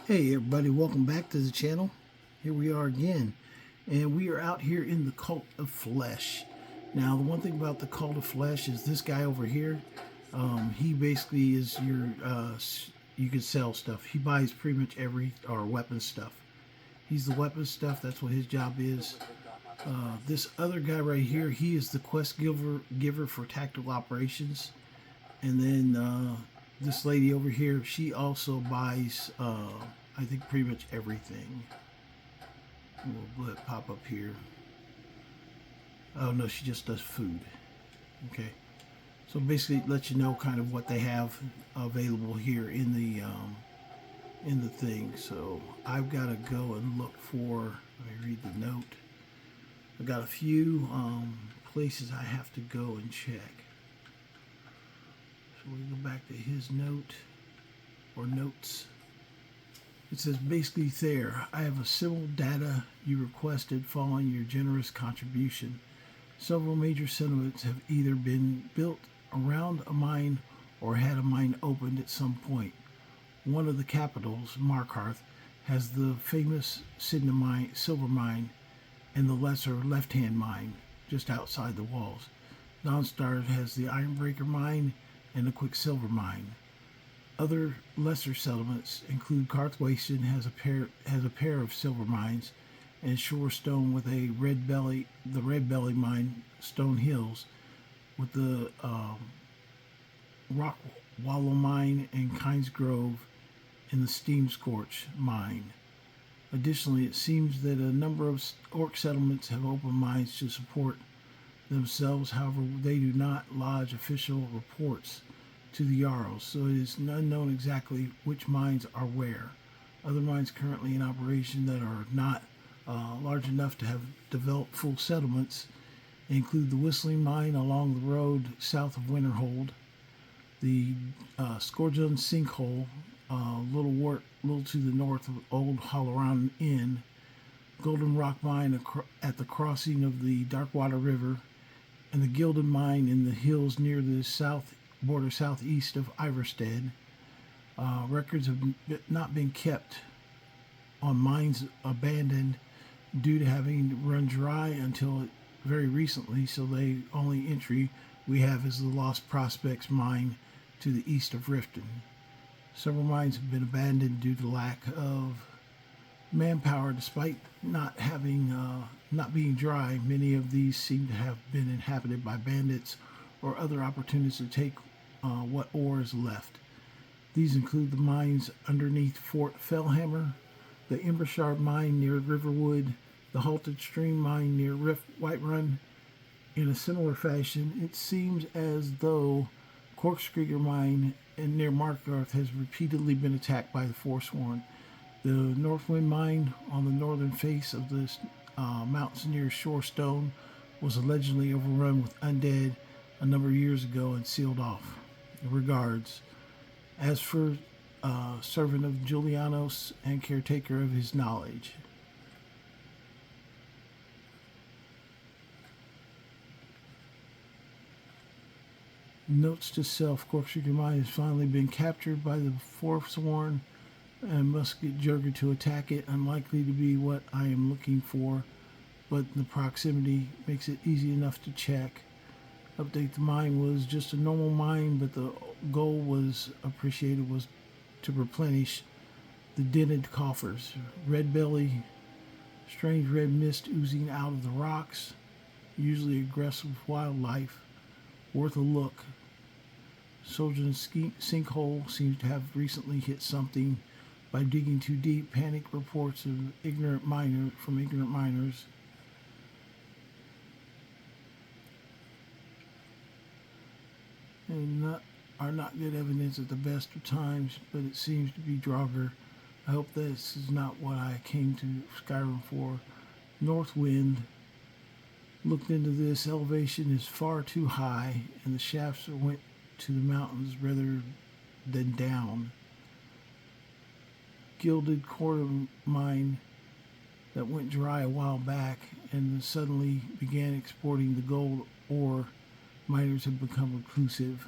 Hey everybody, welcome back to the channel. Here we are again, and we are out here in the Cult of Flesh. Now, the one thing about the Cult of Flesh is this guy over here. He basically is your, you can sell stuff. He buys pretty much every, or weapon stuff. He's the weapon stuff, that's what his job is. This other guy right here, he is the quest giver for tactical operations. And then this lady over here, she also buys, I think, pretty much everything. We'll let it pop up here. Oh no, she just does food. Okay, so basically, it lets you know kind of what they have available here in the thing. So I've got to go and look for. Let me read the note. I've got a few places I have to go and check. So we go back to his note, or notes. It says basically there, I have a civil data you requested following your generous contribution. Several major settlements have either been built around a mine or had a mine opened at some point. One of the capitals, Markarth, has the famous silver mine and the lesser left-hand mine just outside the walls. Dawnstar has the Ironbreaker mine and a quicksilver mine. Other lesser settlements include Carthwason has a pair of silver mines, and Shorestone with the Red Belly mine, Stone Hills, with the Rock Wallow mine, and Kynes Grove in the Steam Scorch mine. Additionally, it seems that a number of orc settlements have opened mines to support themselves. However, they do not lodge official reports to the Jarls, so it is unknown exactly which mines are where. Other mines currently in operation that are not large enough to have developed full settlements include the Whistling Mine along the road south of Winterhold, the Scorjun Sinkhole, little to the north of Old Halloran Inn, Golden Rock Mine at the crossing of the Darkwater River, and the Gilded Mine in the hills near the southeast of Iverstead. Records have not been kept on mines abandoned due to having run dry until very recently, so the only entry we have is the Lost Prospects mine to the east of Riften. Several mines have been abandoned due to lack of manpower. Despite not being dry, many of these seem to have been inhabited by bandits or other opportunists to take what ore is left. These include the mines underneath Fort Fellhammer, the Embershard mine near Riverwood, the Halted Stream mine near Whiterun. In a similar fashion, it seems as though Corkscreeger mine near Markarth has repeatedly been attacked by the Forsworn. The Northwind mine on the northern face of the mountains near Shorestone was allegedly overrun with undead a number of years ago and sealed off. Regards. As for servant of Julianos and caretaker of his knowledge. Notes to self. Corkscreeger mine has finally been captured by the Forsworn and must get Jurgen to attack it. Unlikely to be what I am looking for, but the proximity makes it easy enough to check. Update: the mine was just a normal mine, but the goal was to replenish the dented coffers. Red belly, strange red mist oozing out of the rocks, usually aggressive wildlife, worth a look. Soldier Sinkhole seems to have recently hit something by digging too deep. Panic reports of ignorant miners. And are not good evidence at the best of times, but it seems to be Draugr. I hope this is not what I came to Skyrim for. Northwind. Looked into this. Elevation is far too high, and the shafts went to the mountains rather than down. Gilded Quarter mine that went dry a while back and suddenly began exporting the gold ore. Miners have become reclusive.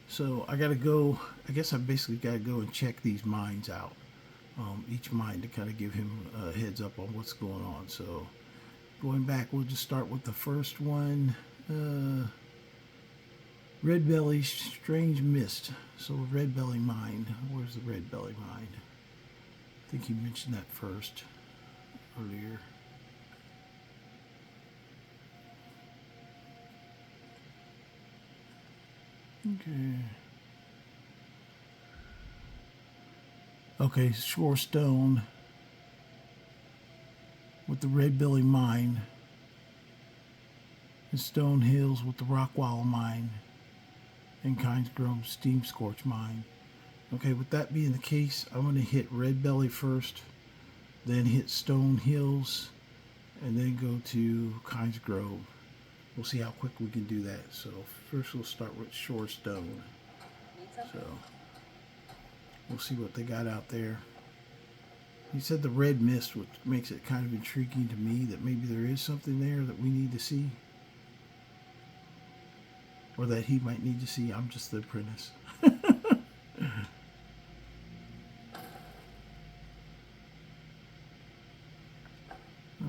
So I gotta go, I guess I basically gotta go and check these mines out. each mine to kind of give him a heads up on what's going on. So going back, we'll just start with the first one. Red Belly Strange Mist. So Red Belly Mine. Where's the Red Belly Mine? I think you mentioned that first earlier. Okay. Okay, Shore Stone with the Red Belly Mine. And Stone Hills with the Rockwall Mine. And Kynes Grove Steam Scorch Mine. Okay, with that being the case, I'm going to hit Red Belly first, then hit Stone Hills, and then go to Kynes Grove. We'll see how quick we can do that. So first we'll start with Shore Stone. So we'll see what they got out there. He said the red mist, which makes it kind of intriguing to me that maybe there is something there that we need to see. Or that he might need to see. I'm just the apprentice.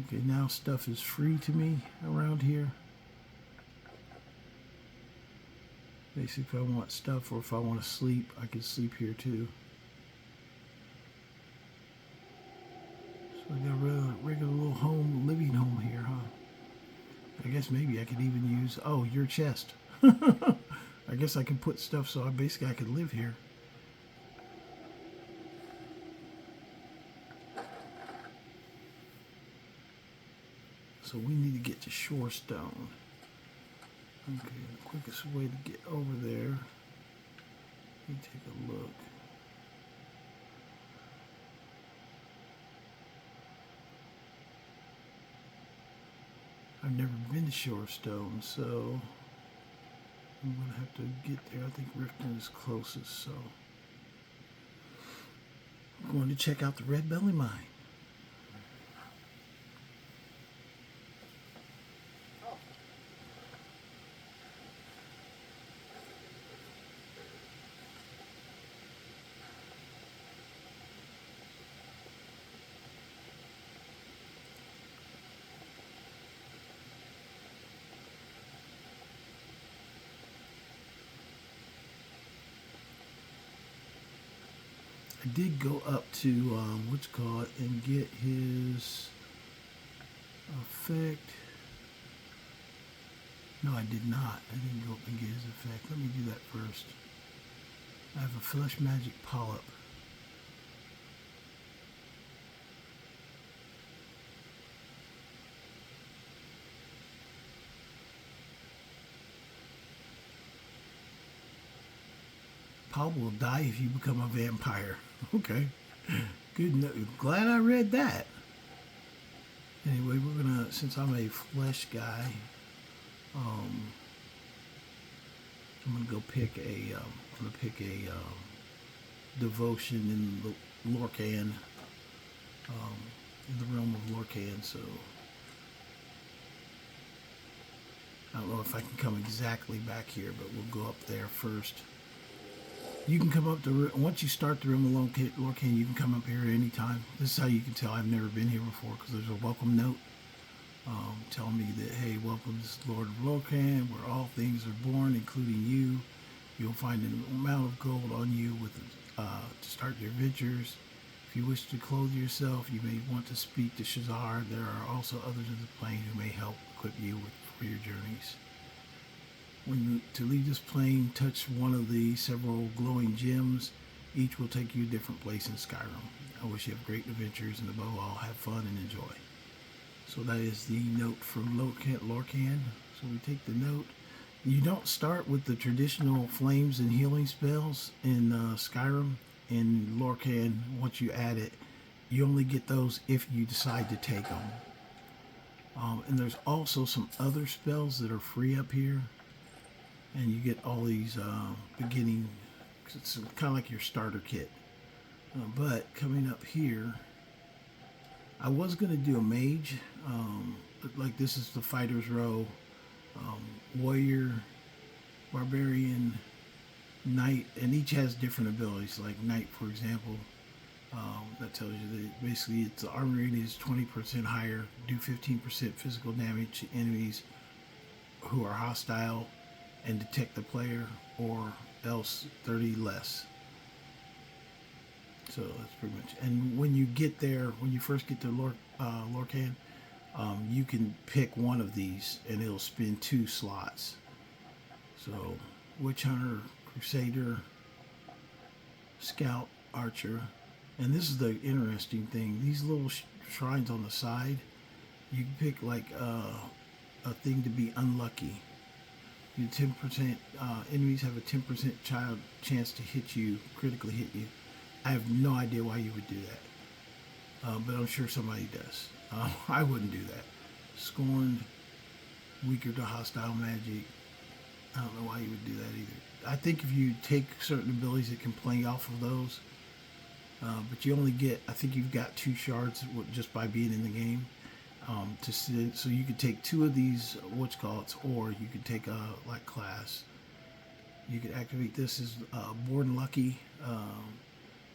Okay, now stuff is free to me around here. Basically, if I want stuff or if I want to sleep, I can sleep here too. So I got a regular little home, living home here, huh? I guess maybe I could even use, oh, your chest. I guess I could put stuff so I could live here. So we need to get to Shore Stone. Okay, the quickest way to get over there. Let me take a look. I've never been to Shore Stone, so I'm going to have to get there. I think Riften is closest, so I'm going to check out the Red Belly Mine. I did go up to what's called and get his effect. No, I did not. I didn't go up and get his effect. Let me do that first. I have a flesh magic polyp. Paul will die if you become a vampire. Okay. Good. Glad I read that. Anyway, we're gonna, since I'm a flesh guy, I'm gonna go pick a, devotion in the Lorcan, in the realm of Lorcan. So I don't know if I can come exactly back here, but we'll go up there first. You can come up to, once you start the realm of Lorcan, you can come up here anytime. This is how you can tell I've never been here before, because there's a welcome note telling me that, hey, welcome to Lord of Lorcan, where all things are born, including you. You'll find an amount of gold on you with to start your ventures. If you wish to clothe yourself, you may want to speak to Shazar. There are also others in the plane who may help equip you for your journeys. To leave this plane, touch one of the several glowing gems. Each will take you a different place in Skyrim. I wish you have great adventures, and above all, have fun and enjoy. So that is the note from Lorcan. So we take the note. You don't start with the traditional flames and healing spells in Skyrim. In Lorcan, once you add it, you only get those if you decide to take them. And there's also some other spells that are free up here. And you get all these beginning, it's kind of like your starter kit. But coming up here, I was going to do a mage, like this is the fighter's row, warrior, barbarian, knight, and each has different abilities. Like knight, for example, That tells you that basically its armor rating is 20% higher, do 15% physical damage to enemies who are hostile and detect the player, or else 30 less. So that's pretty much. And when you get there, when you first get to Lorcan, you can pick one of these and it'll spin 2 slots. So Witch Hunter, Crusader, Scout, Archer. And this is the interesting thing. These little shrines on the side, you can pick like a thing to be unlucky. You 10% enemies have a 10% chance to hit you, critically hit you. I have no idea why you would do that, but I'm sure somebody does. I wouldn't do that. Scorned, weaker to hostile magic. I don't know why you would do that either. I think if you take certain abilities, it can play off of those. But you only get, I think you've got 2 shards just by being in the game. So you could take 2 of these, or you could take a like class. You could activate this as Born Lucky.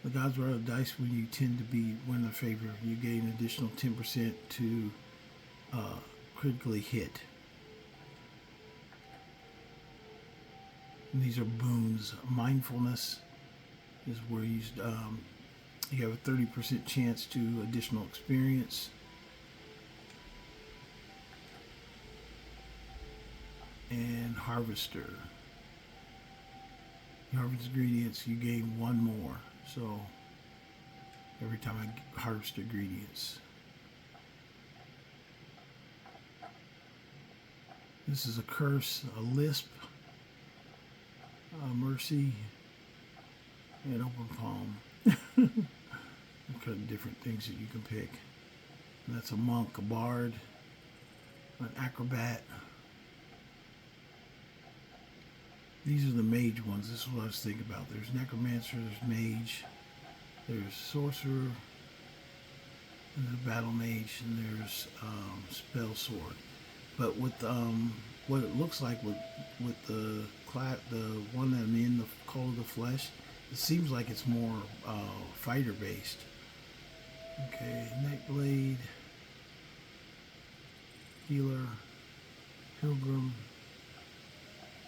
The gods roll the dice when you tend to win their favor. You gain additional 10% to critically hit. And these are boons. Mindfulness is where you have a 30% chance to additional experience. And Harvester. You harvest ingredients, you gain 1 more. So every time I harvest ingredients. This is a curse, a lisp, a mercy, and open palm. Kind of different things that you can pick. And that's a monk, a bard, an acrobat. These are the mage ones. This is what I was thinking about. There's necromancer, there's mage, there's sorcerer, and there's battle mage, and there's spell sword. But with what it looks like with the one that I'm in, the Call of the Flesh, it seems like it's more fighter based. Okay, Neckblade, Healer, Pilgrim,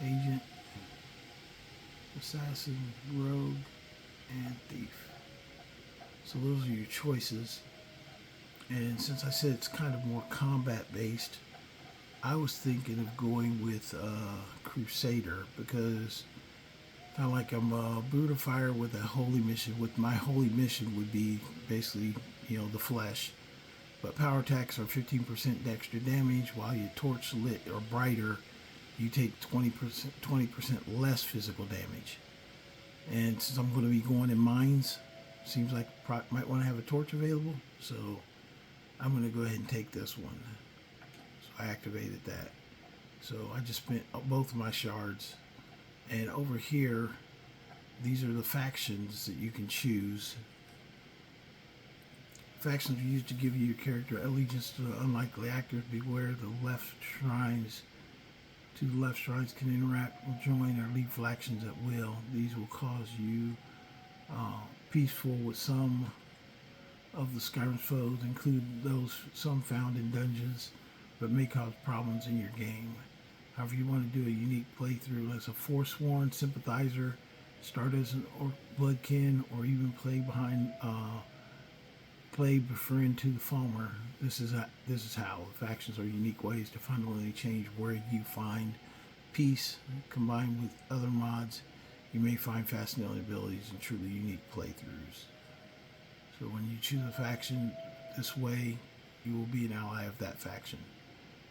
Agent, Assassin, Rogue, and Thief. So those are your choices. And since I said it's kind of more combat based, I was thinking of going with Crusader, because kind of like I'm a Brood of Fire with a holy mission. With my holy mission would be basically, the flesh. But power attacks are 15% extra damage, while your torch lit or brighter, you take 20% less physical damage. And since I'm going to be going in mines, seems like might want to have a torch available. So I'm going to go ahead and take this one. So I activated that. So I just spent both of my shards. And over here, these are the factions that you can choose. Factions are used to give you your character allegiance to the unlikely actors. Beware the left shrines. 2 left shrines can interact, join, or leave factions at will. These will cause you peaceful with some of the Skyrim foes, include some found in dungeons, but may cause problems in your game. However, you want to do a unique playthrough as a Forsworn sympathizer, start as an orc bloodkin, or even play befriend to the Falmer. This is how the factions are unique ways to fundamentally change where you find peace. Combined with other mods, you may find fascinating abilities and truly unique playthroughs. So when you choose a faction this way, you will be an ally of that faction.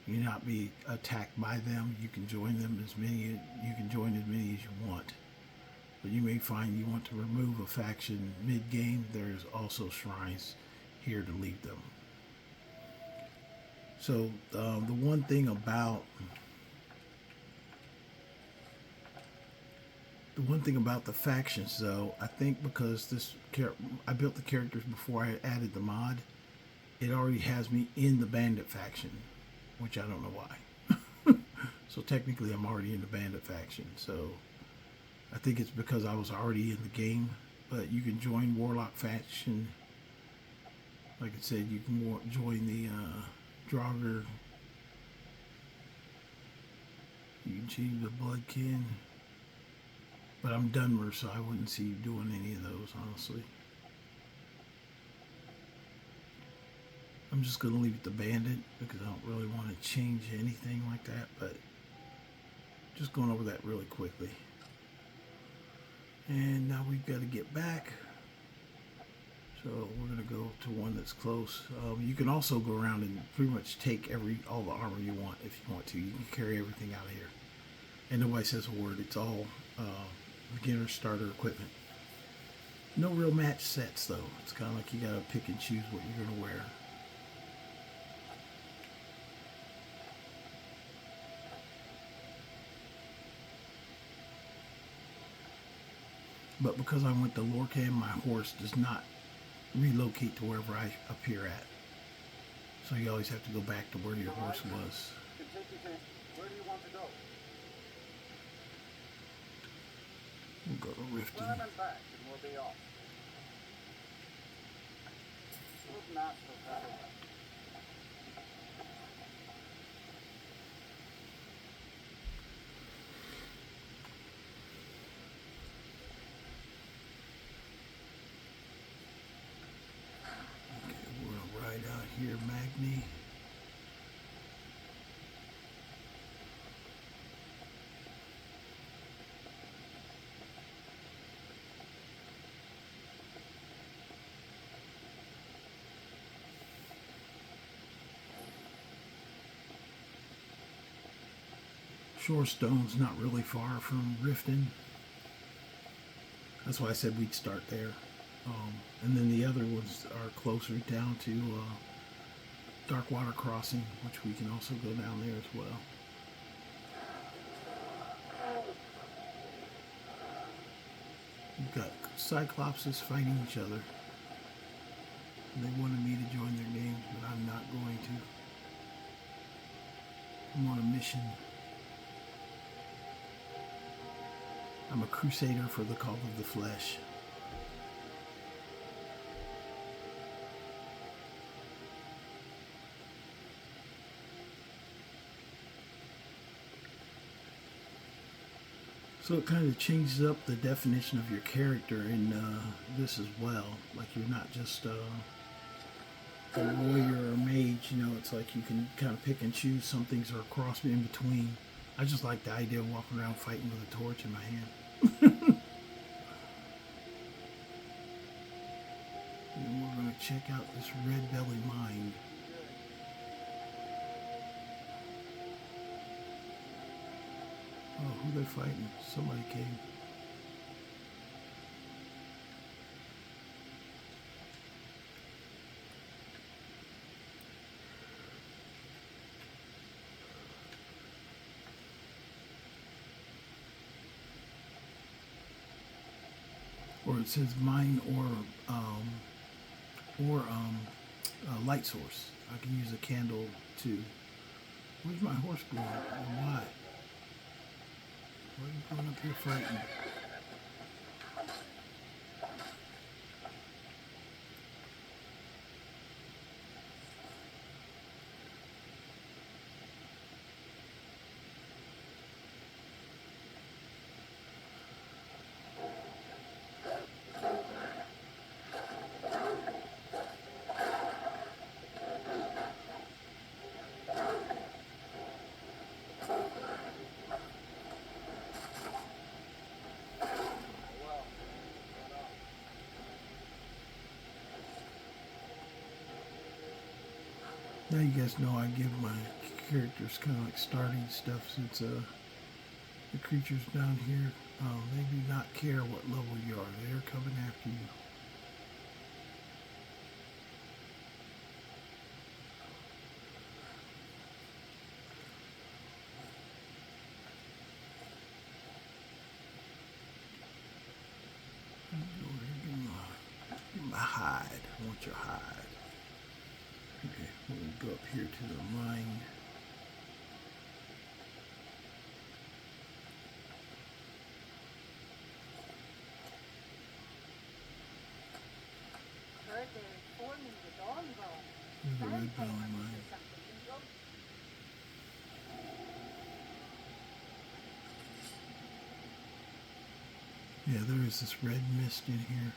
You will not be attacked by them. You can join them as many as you want. But you may find you want to remove a faction mid-game. There's also shrines here to leave them. So the one thing about the factions, though, I think because I built the characters before I added the mod, it already has me in the bandit faction, which I don't know why. So technically I'm already in the bandit faction. So I think it's because I was already in the game. but you can join Warlock faction. Like I said, you can join the Draugr. You can change the Bloodkin. But I'm Dunmer, so I wouldn't see you doing any of those, honestly. I'm just going to leave it to Bandit because I don't really want to change anything like that, but just going over that really quickly. And now we've got to get back. So we're going to go to one that's close. You can also go around and pretty much take all the armor you want if you want to. You can carry everything out of here. And nobody says a word. It's all beginner starter equipment. No real match sets though. It's kind of like you got to pick and choose what you're going to wear. But because I went to Lorcan, my horse does not relocate to wherever I appear at. So you always have to go back to where your horse was. Where do you want to go? We'll go to Riften. Turn and back and we'll be off. Good master FhaerVol. Out here, Magni. Shorestone's not really far from Riften. That's why I said we'd start there. And then the other ones are closer down to Darkwater Crossing, which we can also go down there as well. We've got Cyclopses fighting each other. They wanted me to join their games, but I'm not going to. I'm on a mission. I'm a crusader for the call of the flesh. So it kind of changes up the definition of your character in this as well. Like you're not just a warrior or a mage, you know, it's like you can kind of pick and choose. Some things are a cross in between. I just like the idea of walking around fighting with a torch in my hand. And we're going to check out this red belly mine. Oh, who they fighting? Somebody came. Or it says mine or light source. I can use a candle too. Where's my horse going? And why? Why are you going up here fighting? Now you guys know I give my characters kind of like starting stuff since the creatures down here, they do not care what level you are. They're coming after you. Give my hide. I want your hide. Okay, we're going to go up here to the mine. heard they're forming the dawn bone. There's a red Vampire bell in hunters mine. or something. You know? Yeah, there is this red mist in here.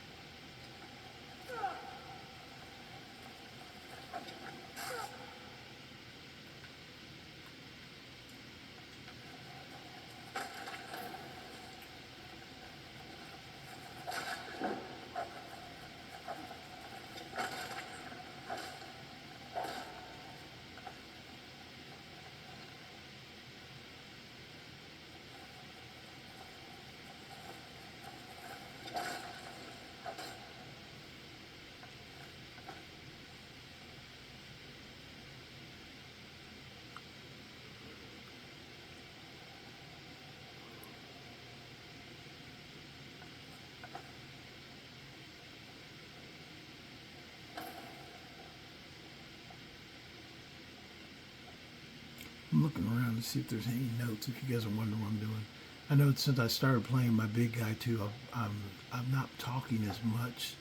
I'm looking around to see if there's any notes, if you guys are wondering what I'm doing. I know since I started playing my big guy too, I'm not talking as much.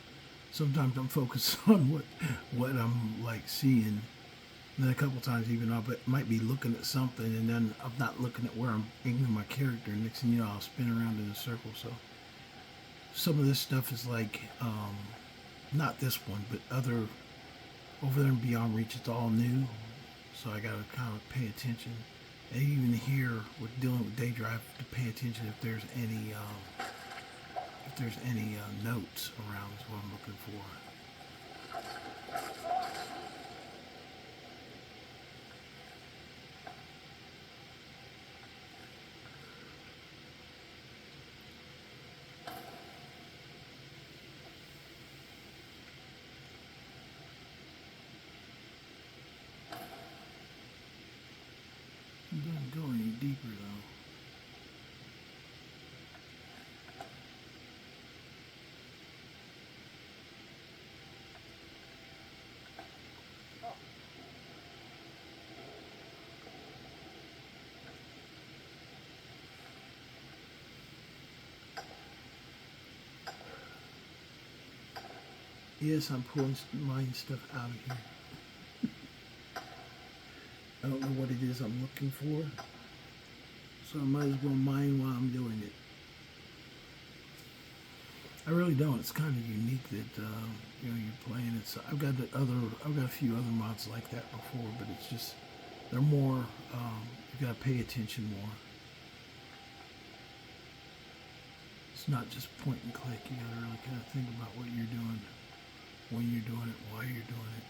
Sometimes I'm focused on what I'm like seeing. And then a couple times even I might be looking at something and then I'm not looking at where I'm aiming my character. Next thing you know, I'll spin around in a circle. So some of this stuff is like, not this one, but other, over there in Beyond Reach, it's all new. So I gotta kind of pay attention. And even here, with dealing with Daedra, I have to pay attention if there's any notes around is what I'm looking for. It doesn't go any deeper though. Yes, I'm pulling mine stuff out of here. I don't know what it is I'm looking for, so I might as well mine while I'm doing it. I really don't. It's kind of unique that you're playing it. So I've got a few other mods like that before, but it's just they're more. You got to pay attention more. It's not just point and click. You got to really kind of think about what you're doing, when you're doing it, why you're doing it.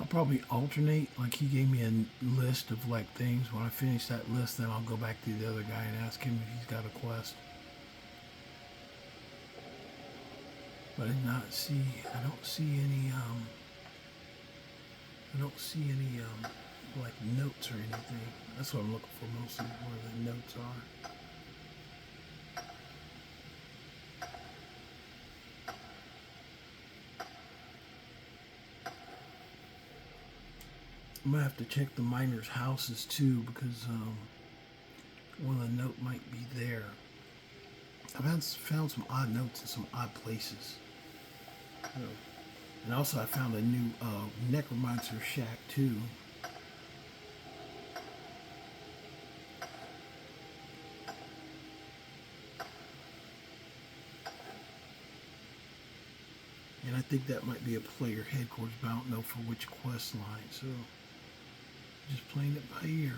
I'll probably alternate. Like he gave me a list of like things. When I finish that list, then I'll go back to the other guy and ask him if he's got a quest. But I don't see any like notes or anything. That's what I'm looking for mostly, where the notes are. I'm gonna have to check the miners' houses too, because one of the note might be there. I've found some odd notes in some odd places. And also I found a new necromancer shack too. And I think that might be a player headquarters, but I don't know for which quest line, so just playing it by ear.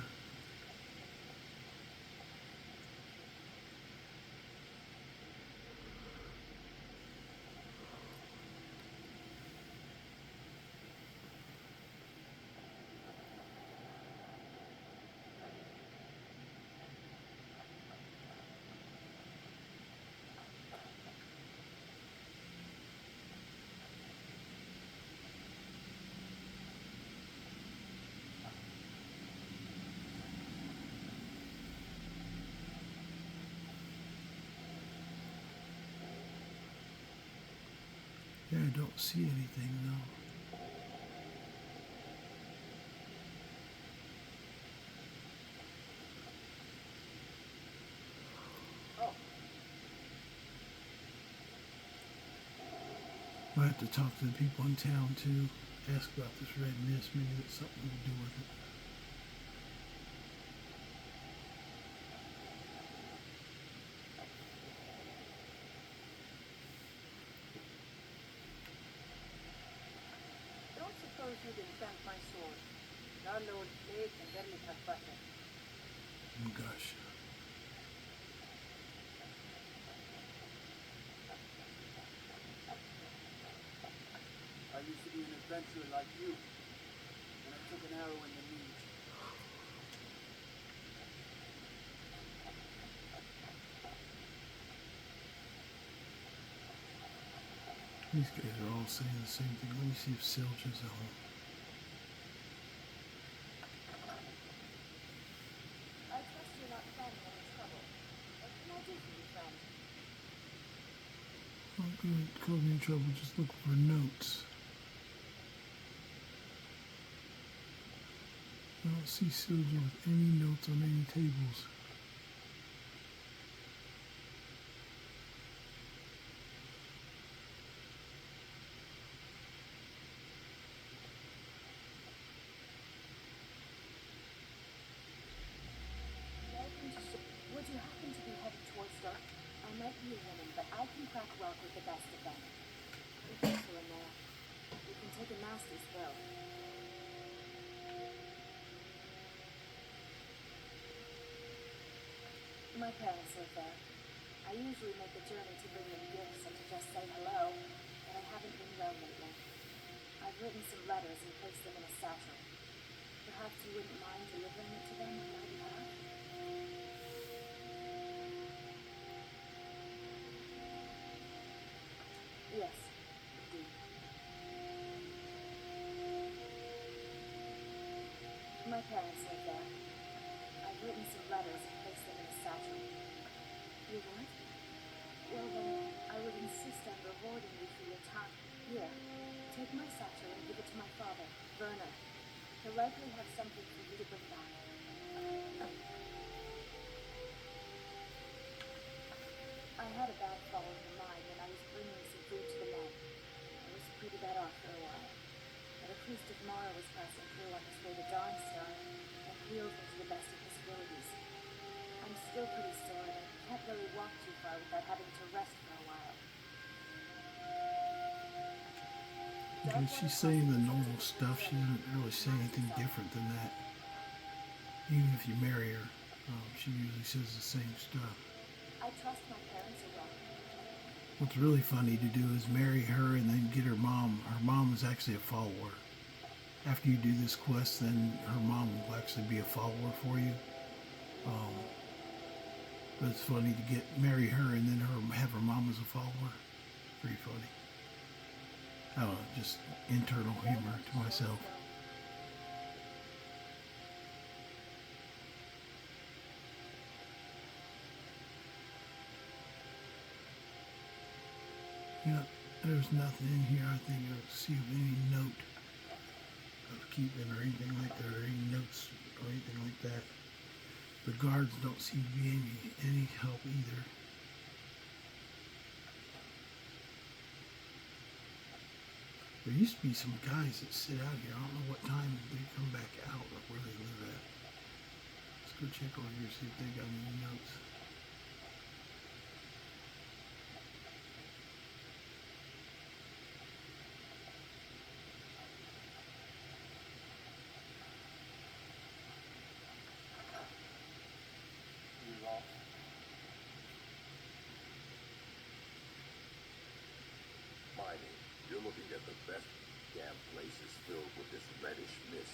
I don't see anything though. Oh, I have to talk to the people in town too. Ask about this red mist. Maybe it's something to do with it. Don't suppose you can thank my sword. Our Lord mage and then we have butter. Oh gosh. I used to be an adventurer like you, and I took an arrow in the knee. These guys are all saying the same thing. Let me see if Silge is at home. I trust you're not finding any trouble. What can I do for you, friend? Oh good. Caught me in trouble just looking for notes. I don't see Silge with any notes on any tables. Would you happen to be headed towards Dark? I might be a woman, but I can crack rock with the best of them. Be careful in there. You can take a master's spell. My parents live there. I usually make a journey to bring them gifts and to just say hello, but I haven't been well lately. I've written some letters and placed them in a satchel. Perhaps you wouldn't mind delivering it to them on my behalf? Yes, indeed. My parents live there. I've written some letters and placed them in a satchel. You would? Well then, I would insist on rewarding you for your time. Here, take my satchel and give it to my father, Werner. He'll likely have something for you to bring back. I had a bad fall in the mine when I was bringing some food to the men. I was pretty bad off for a while. But a priest of Mara was passing through on his way to Dawnstar and healed me to the best of his abilities. I'm still pretty sore and I can't really walk too far without having to rest for a while. Okay, she's saying the normal stuff. She doesn't really say anything different than that. Even if you marry her, she usually says the same stuff. I trust my parents are wrong. What's really funny to do is marry her and then get her mom. Her mom is actually a follower. After you do this quest, then her mom will actually be a follower for you. But it's funny to marry her and then have her mom as a follower. Pretty funny. I don't know, just internal humor to myself. Yeah, there's nothing in here I think I see of any note of keeping or anything like that, or any notes or anything like that. The guards don't seem to be any help either. There used to be some guys that sit out here. I don't know what time they come back out or where they live at. Let's go check over here, see if they got any notes. You lost. Mining, you're looking at the best. Damn place is filled with this reddish mist.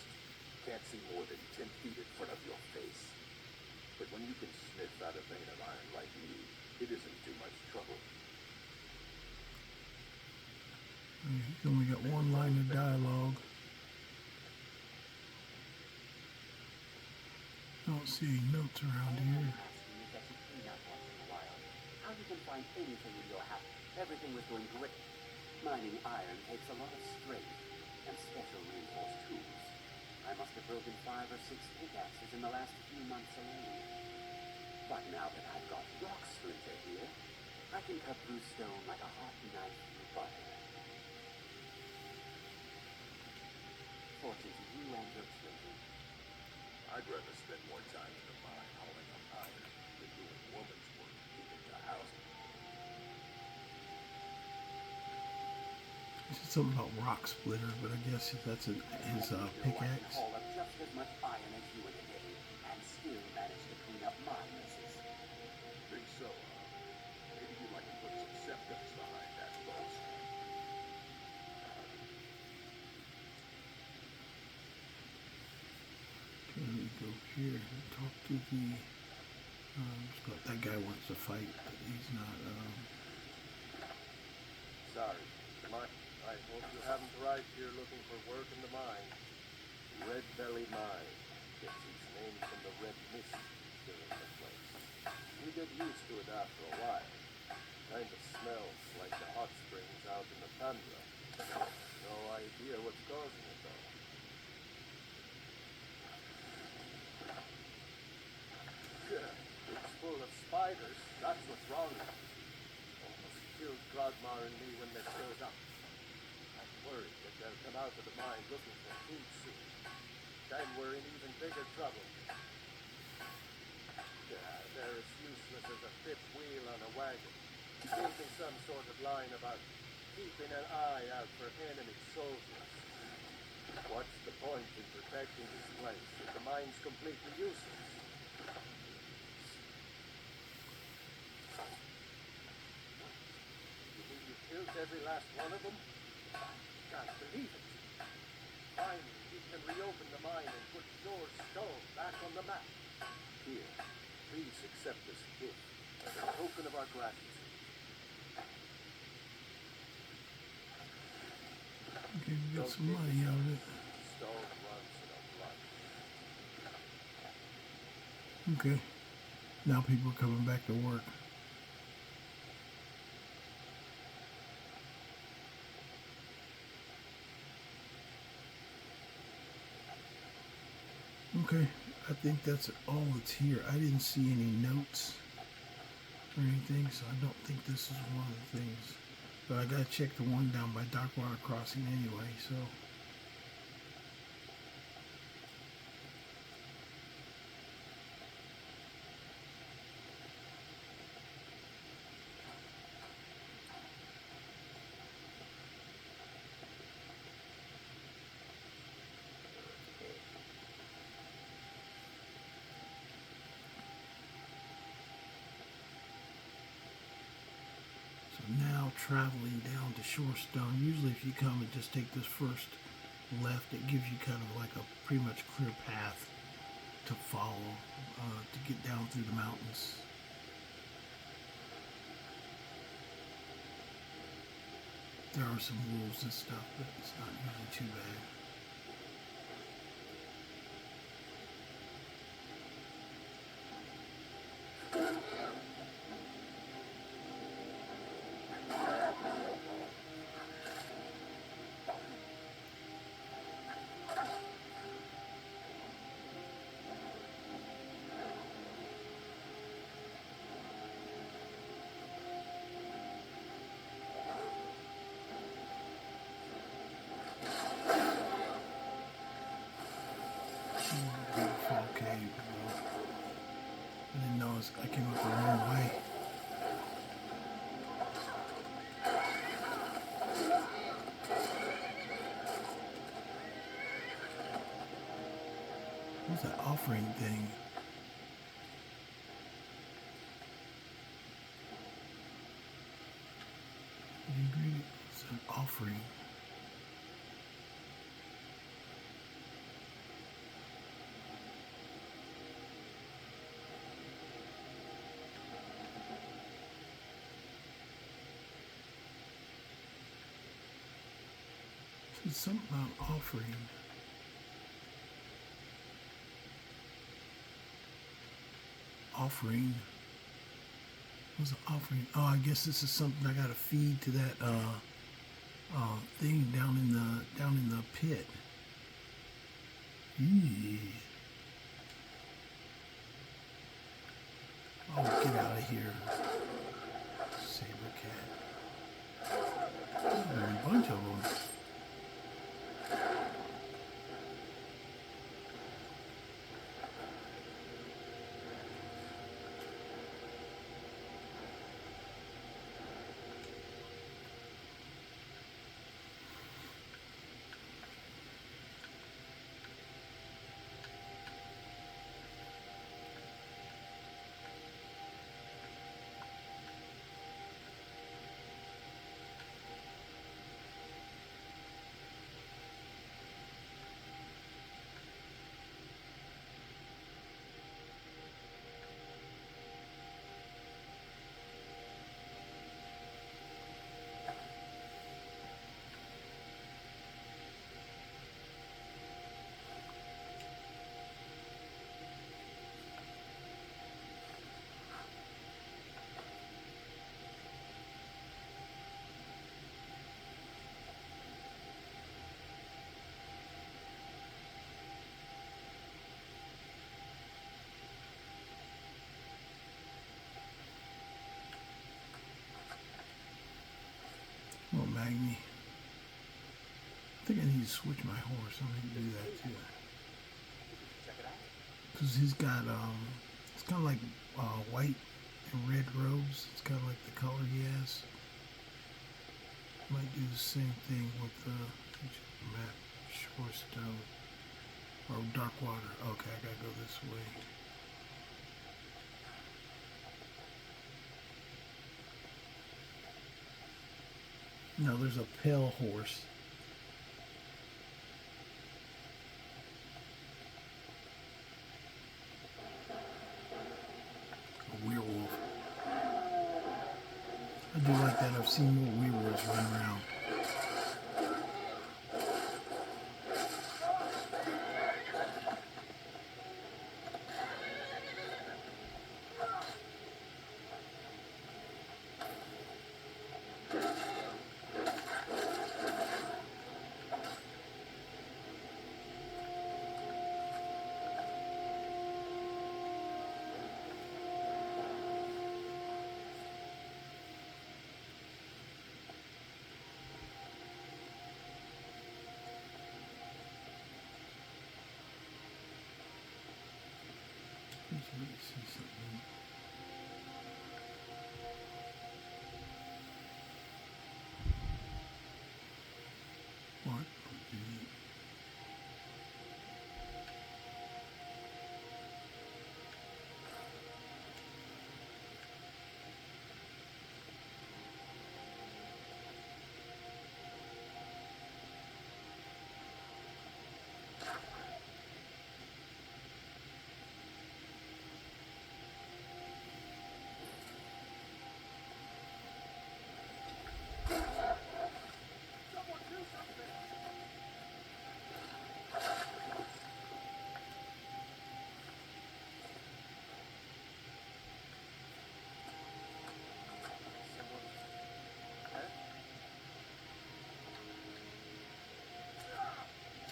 Can't see more than 10 feet in front of your face. But when you can sniff out a vein of iron like me, it isn't too much trouble. He's only got one line of dialogue. I don't see any notes around here. Asking is that you clean up once in a while. How you can find anything in your house? Everything was going great. Mining iron takes a lot of strength and special reinforced tools. I must have broken 5 or 6 pickaxes in the last few months alone. But now that I've got rock splinter here, I can cut through stone like a hot knife through butter. Fortune to you and your children. I'd rather spend more time in the mine hauling up iron than doing woman's work keeping the house. It's something about rock splitter, but I guess that's his I pickaxe. haul up just as much iron as you in a day, and still manage to clean up my messes. Think so, maybe you'd like to put some septics behind that boast. Okay, let me go here and talk to the. That guy wants to fight, but he's not. Sorry, I hope you haven't arrived here looking for work in the mine. Red Belly Mine gets its name from the red mist filling the place. We get used to it after a while. Kind of smells like the hot springs out in the tundra. No idea what's causing it though. It's full of spiders. That's what's wrong with it. Almost killed Grodmar and me when they showed up. I'm worried that they'll come out of the mine looking for food soon. Then we're in even bigger trouble. Yeah, they're as useless as a fifth wheel on a wagon. He gave me some sort of line about keeping an eye out for enemy soldiers. What's the point in protecting this place if the mine's completely useless? You mean you killed every last one of them? Can't believe it. Finally, we can reopen the mine and put your stone back on the map. Here, please accept this gift as a token of our gratitude. Okay, we got some money out of it. Stone runs in our blood. Okay, now people are coming back to work. Okay, I think that's all that's here. I didn't see any notes or anything, so I don't think this is one of the things. But I gotta check the one down by Darkwater Crossing anyway, so. Now traveling down to Shorestone. Usually if you come and just take this first left, it gives you kind of like a pretty much clear path to follow to get down through the mountains. There are some wolves and stuff, but it's not usually too bad. Beautiful cave. I didn't know I came up the wrong way. What's that offering thing? It's an offering. It's something about offering. Offering. What's an offering? Oh, I guess this is something I gotta feed to that thing down in the pit. Eee. Oh, get out of here, saber cat. There are a bunch of them. Oh, Magni. I think I need to switch my horse. I need to do that too. Check it out. Because he's got, it's kind of like white and red robes. It's kind of like the color he has. Might do the same thing with the map, Shorestone, or Dark Water. Okay, I gotta go this way. No, there's a pale horse. A werewolf. I do like that. I've seen more werewolves run around. Let me see something. What?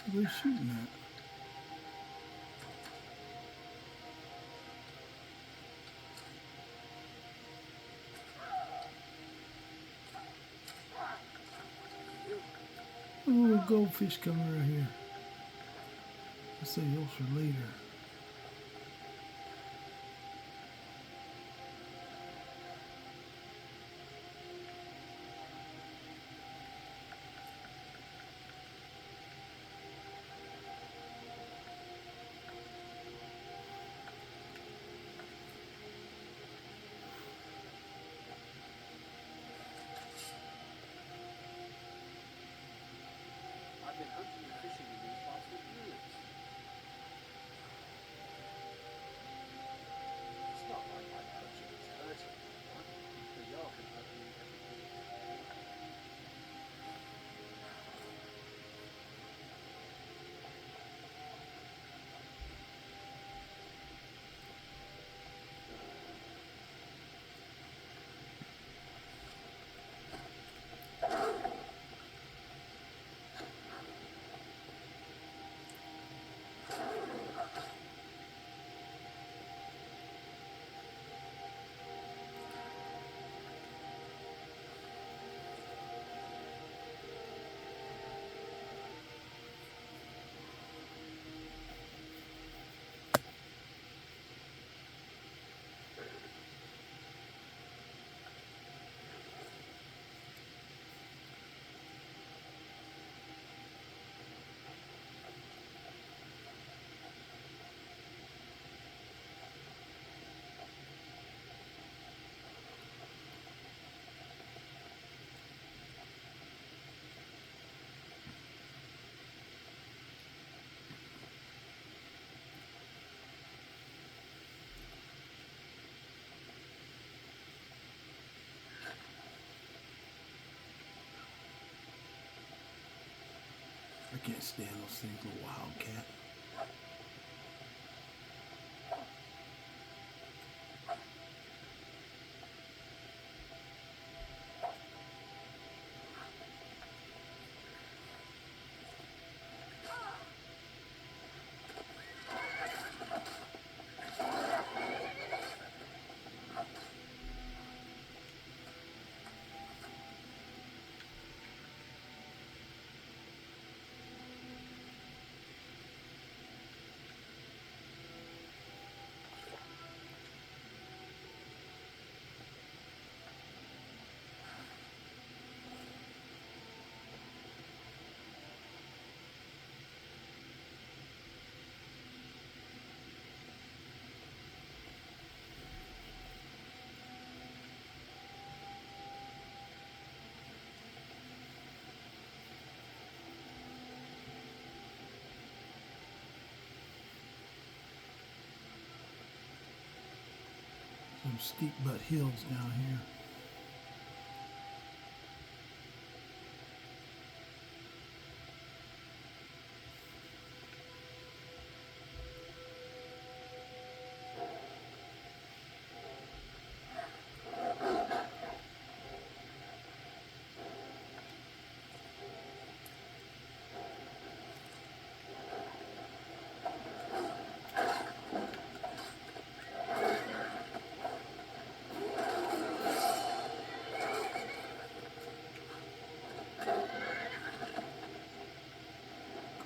What are they shooting at? A little goldfish coming right here. I'll say those for later. I've been hunting and fishing in these parts for years. can't stand those things, little wildcat. Some steep butt hills down here.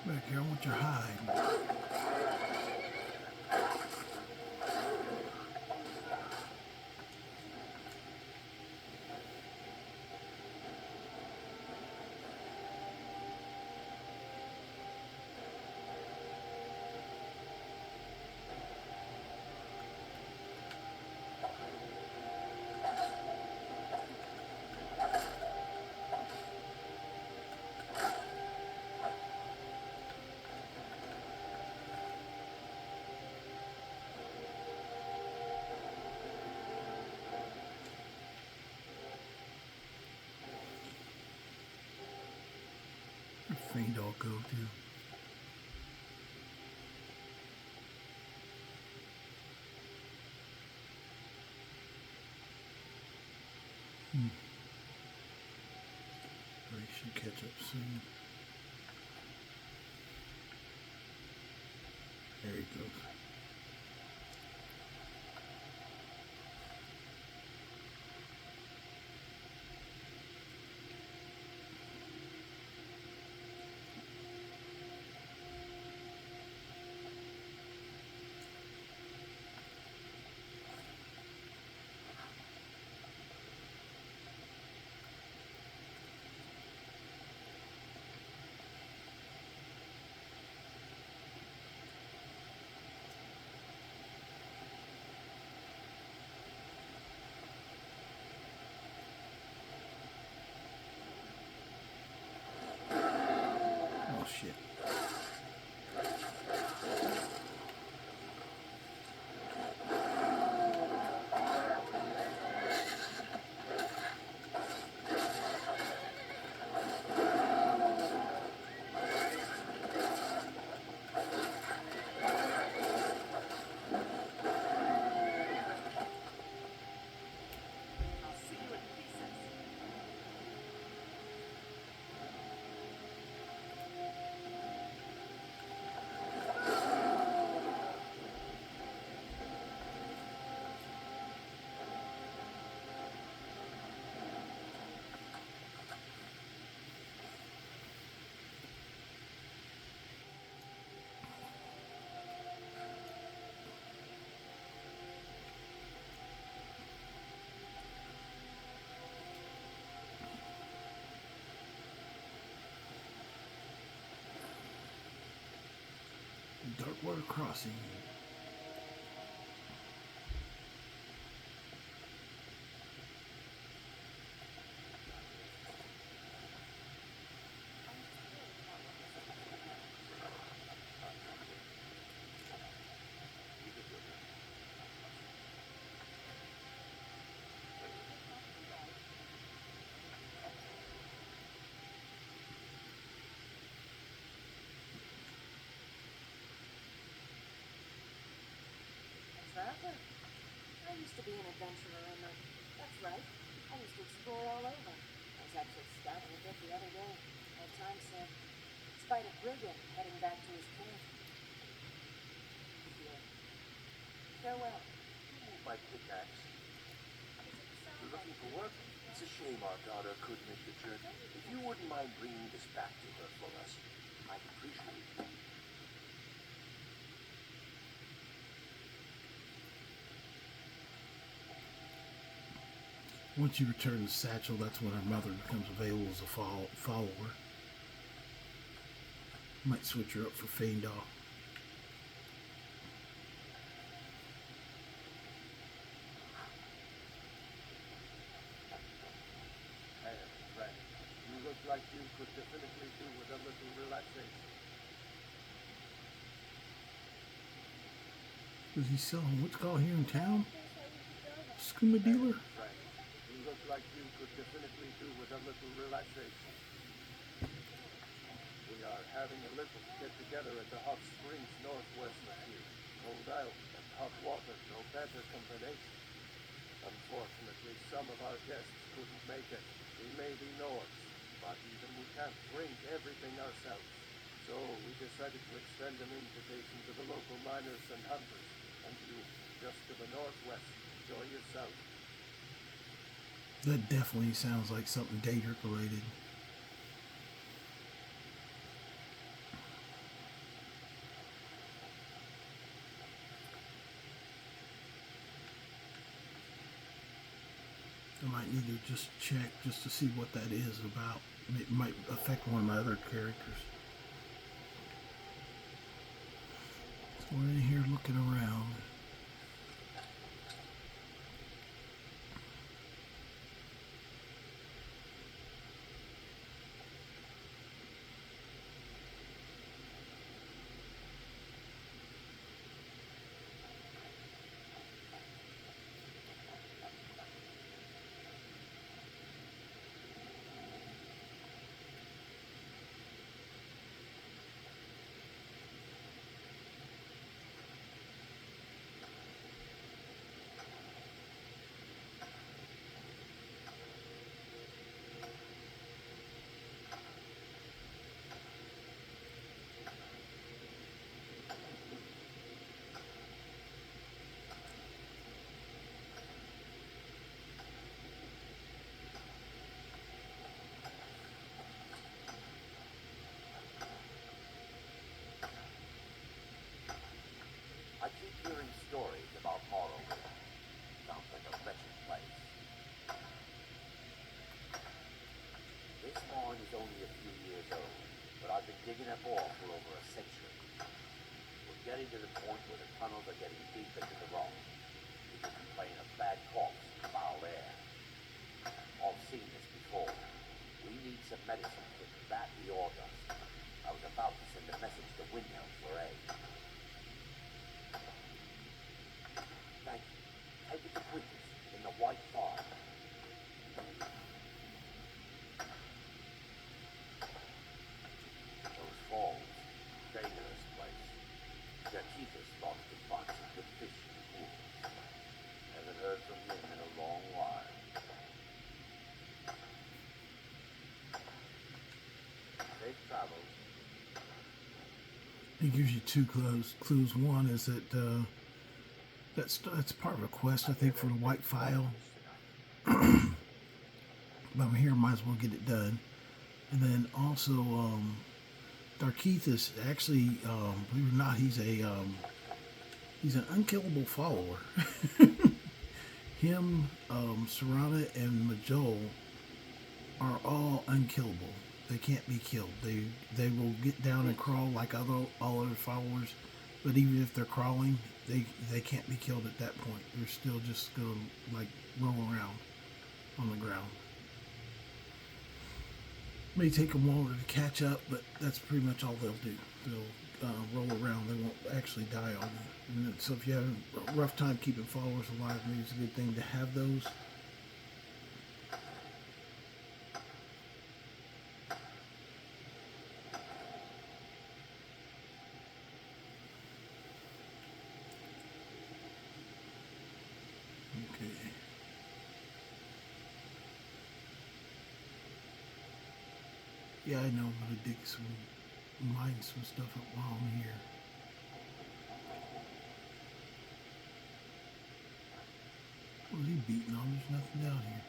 Come back here, I want your hide. Where'd Fiend all go to? He should catch up soon. There he goes. Oh shit. Darkwater Crossing. traveler. I used to be an adventurer in the... That's right. I used to explore all over. I was actually scouting a bit the other day. Old time said. Spied a brigand heading back to his camp. Here. Farewell. My pickaxe. You're looking for work? It's a shame our daughter couldn't make the journey. If you wouldn't mind bringing this back to her for us, I'd appreciate it. Once you return the satchel, that's when her mother becomes available as a follower. Might switch her up for Feindal. And, friend, you look like you could definitely do with a little relaxation. Does he sell what's called here in town? Skooma dealer? Friend, you look like you could definitely do with a little relaxation. We are having a little get-together at the hot springs northwest of here. Cold ale and hot water, no better combination. Unfortunately, some of our guests couldn't make it. We may be north, but even we can't drink everything ourselves. So we decided to extend an invitation to the local miners and hunters. And you, just to the northwest, enjoy yourself. That definitely sounds like something Daedra related. I might need to just check just to see what that is about. It might affect one of my other characters. So we're in here looking around. I keep hearing stories about Morrowind. Sounds like a wretched place. This mine is only a few years old, but I've been digging up ore for over a century. We're getting to the point where the tunnels are getting deep into the rock. People complain of bad coughs and foul air. I've seen this before. We need some medicine to combat the ore dust. I was about to send a message to Windhelm for aid. Thank you. Take it to Cultist in the White Fire. Those falls. Dangerous place. Cultist thought he could find some good fish in the pools. Haven't heard from him in a long while. Safe travels. He gives you two clues. One is that that's part of a quest, I think, for the White File. But I'm here, might as well get it done. And then also, Darkeethus actually, believe it or not, he's an unkillable follower. Him, Serana, and Majol are all unkillable. They can't be killed. They will get down and crawl like all other followers, but even if they're crawling, they can't be killed at that point. They're still just gonna like roll around on the ground. May take them longer to catch up, but that's pretty much all they'll do. They'll roll around. They won't actually die on you. And so if you have a rough time keeping followers alive, maybe it's a good thing to have those. Okay. Yeah, I know I'm gonna mine some stuff up while I'm here. What is he beating on? There's nothing down here.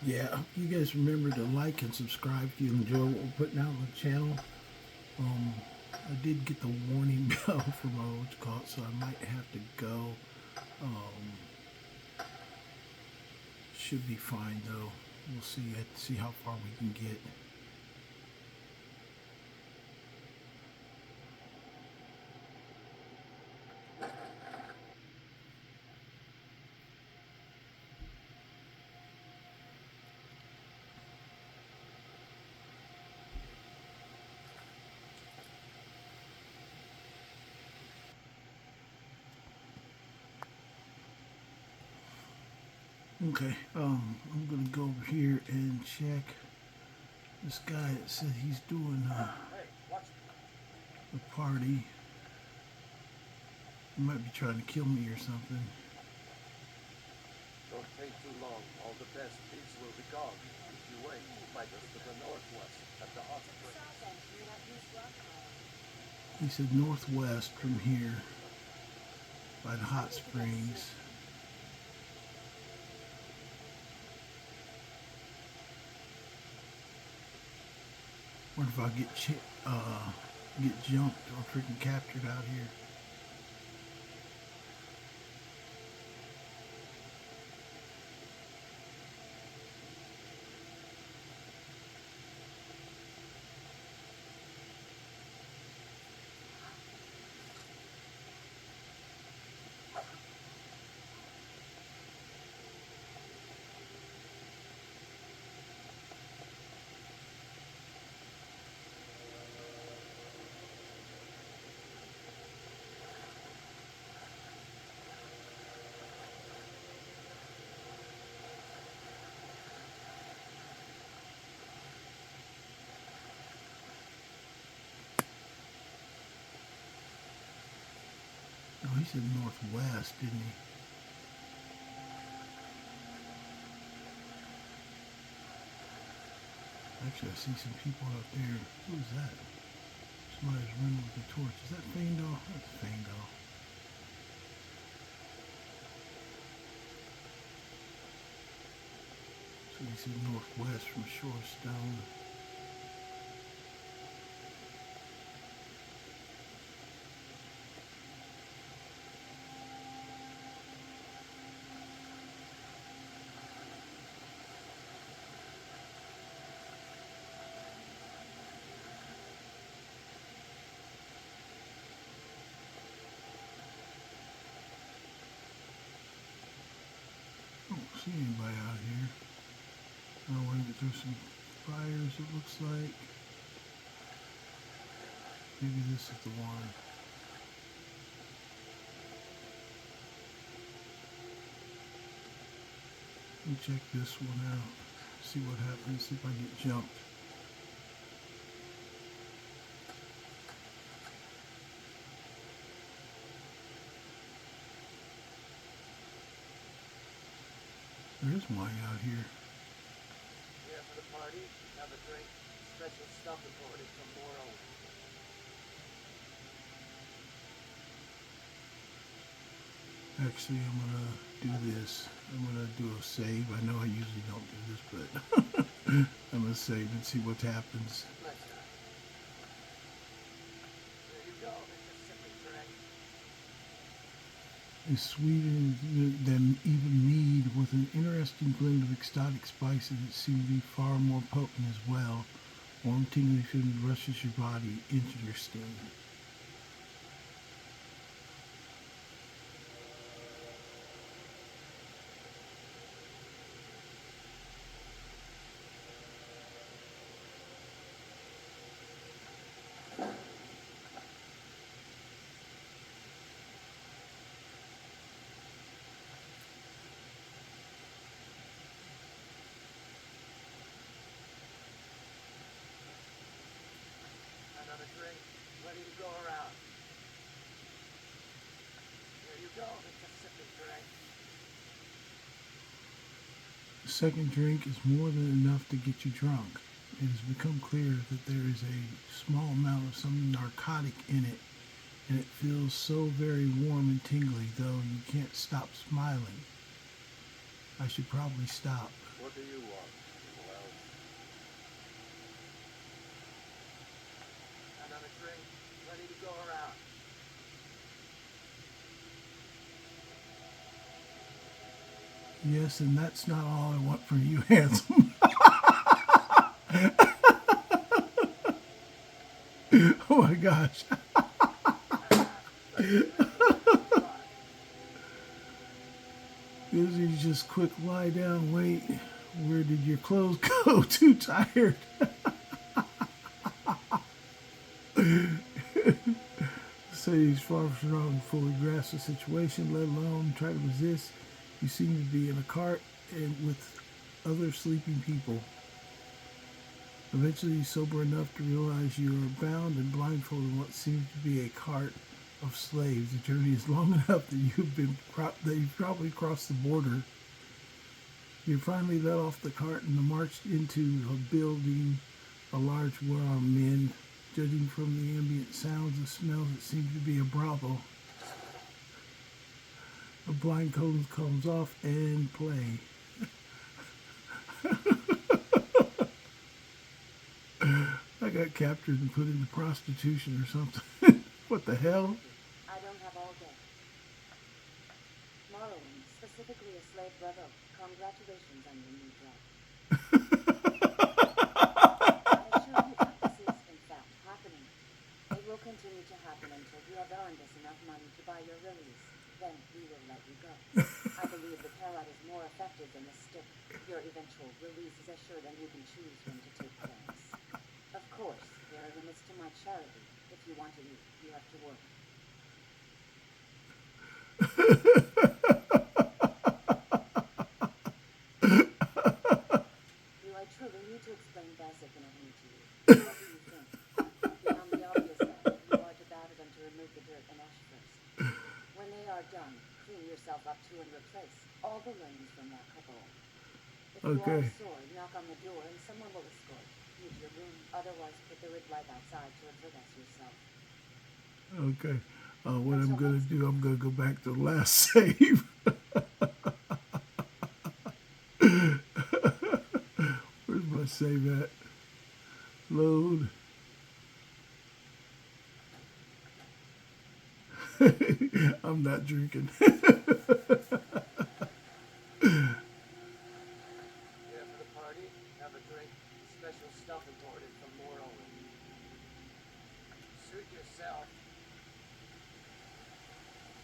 Yeah, you guys remember to like and subscribe if you enjoy what we're putting out on the channel. I did get the warning bell from what's called, so I might have to go. Should be fine though. We'll see. I have to see how far we can get. Okay, I'm gonna go over here and check this guy that said he's doing Hey, watch it. a party. He might be trying to kill me or something. Don't take too long. All the best pigs will be gone. If you wait, fight us to the northwest at the hot springs. He said northwest from here by the hot springs. What if I get jumped or freaking captured out here? No, he said northwest, didn't he? Actually, I see some people out there. Who's that? Somebody's running with a torch. Is that FhaerVol? That's FhaerVol. So he said northwest from Shorestone. I don't see anybody out here. There's some fires, it looks like. Maybe this is the one. Let me check this one out. See what happens, see if I get jumped. There's wine out here. Here for the party, have a drink. Special stuff imported from Morrow. Actually, I'm gonna do this. I'm gonna do a save. I know I usually don't do this, but I'm gonna save and see what happens. Let's go. There you go, Mr. Sipping Drink. Is sweeter than even mead, with an interesting blend of exotic spices that seem to be far more potent as well. Warm, tingly feeling rushes your body into your skin. Another drink, ready to go around. Here you go, Mr. Sipping Drink. The second drink is more than enough to get you drunk. It has become clear that there is a small amount of some narcotic in it, and it feels so very warm and tingly, though you can't stop smiling. I should probably stop. What do you want? Well, another drink, ready to go around. Yes, and that's not all I want from you, handsome. Oh my gosh. This is just quick lie down, wait. Where did your clothes go? Too tired. Say he's far from strong to fully grasp the situation, let alone try to resist. You seem to be in a cart and with other sleeping people. Eventually, you sober enough to realize you are bound and blindfolded in what seems to be a cart of slaves. The journey is long enough that you've probably crossed the border. You finally let off the cart and marched into a building, a large row of men. Judging from the ambient sounds and smells, it seems to be a brothel. A blind comes off and play. I got captured and put into prostitution or something. What the hell? I don't have all day. Morrowind, specifically a slave brother. Congratulations on your new job. I assure you that this is, in fact, happening. It will continue to happen until we have earned us enough money to buy your release. Then we will let you go. I believe the parrot is more effective than the stick. Your eventual release is assured and you can choose when to take things. Of course, there are limits to my charity. If you want to eat, you have to work. Do I truly need to explain basic anatomy to you? What do you think? Beyond the obvious that you are to batter them to remove the dirt and ash first. When they are done, clean yourself up too and replace all the limbs from that couple. If you are sore, knock on the door and someone will escort you to your room. Otherwise, put the red light outside to address yourself. Okay. What I'm going to do, I'm going to go back to the last save. Where's my save at? Load. I'm not drinking. Here for the party, have a drink. Special stuff imported from Morrowind. Suit yourself.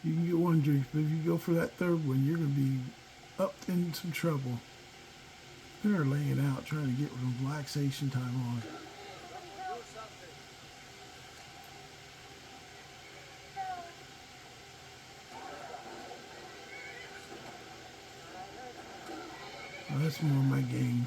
You can get one drink, but if you go for that third one, you're going to be up in some trouble. They're laying out, trying to get relaxation time on. Well, that's more my game.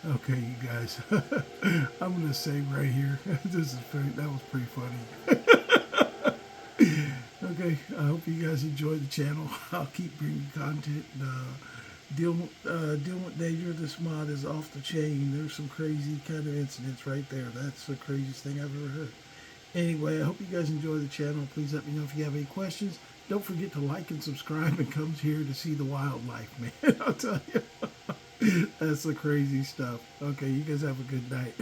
Okay, you guys, I'm gonna say right here, that was pretty funny. Okay, I hope you guys enjoyed the channel. I'll keep bringing content. Dealing with Daedra, this mod is off the chain. There's some crazy kind of incidents right there. That's the craziest thing I've ever heard. Anyway, I hope you guys enjoy the channel. Please let me know if you have any questions. Don't forget to like and subscribe and come here to see the wildlife, man. I'll tell you. That's the crazy stuff. Okay, you guys have a good night.